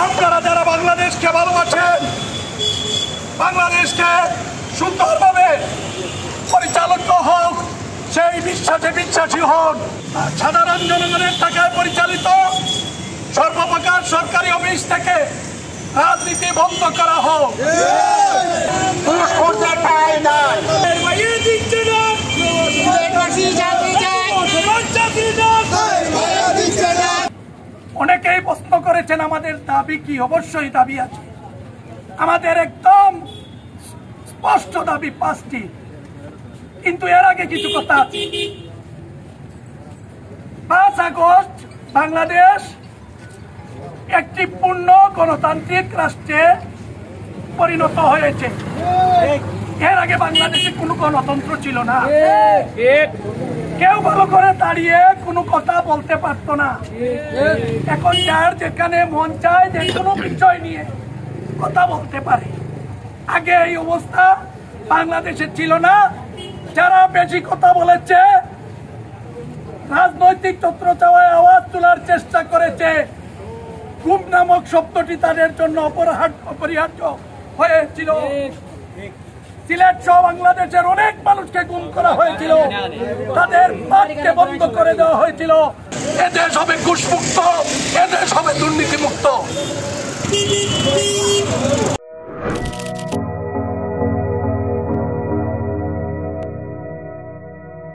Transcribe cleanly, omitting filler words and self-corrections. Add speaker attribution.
Speaker 1: আপনারা যারা বাংলাদেশকে ভালোবাসেন, বাংলাদেশকে সুন্দরভাবে পরিচালিত হোক সেই বিশ্বাসে বিশ্বাসী হন। সাধারণ জনগণের টাকায় পরিচালিত সর্বপ্রকার সরকারি অফিস থেকে রাজনীতি বন্ধ করা হোক। অনেকেই প্রশ্ন করেছেন আমাদের দাবি কি। অবশ্যই দাবি আছে, আমাদের একদম স্পষ্ট দাবি 5টি, কিন্তু এর আগে কিছু কথা আছে। 5 আগস্ট বাংলাদেশ একটি পূর্ণ গণতান্ত্রিক রাষ্ট্রে পরিণত হয়েছে। এর আগে বাংলাদেশে কোনো গণতন্ত্র ছিল না। কেউ ভালো করে দাঁড়িয়ে কোনো কথা বলতে পারতো না। এখন যার যেখানে মন চায় যে কোনো বিষয় নিয়ে কথা বলতে পারে। আগে এই অবস্থা বাংলাদেশে ছিল না। যারা বেশি কথা বলেছে, রাজনৈতিক ছত্রছায়ায় আওয়াজ তোলার চেষ্টা করেছে, গুম নামক শব্দটি তাদের জন্য অপরিহার্য হয়েছিল। সিলেট সহ বাংলাদেশের অনেক মানুষকে গুম করা হয়েছিল, তাদের বাককে বন্ধ করে দেওয়া হয়েছিল। এদেশ হবে ঘুষমুক্ত, এদেশ হবে দুর্নীতিমুক্ত।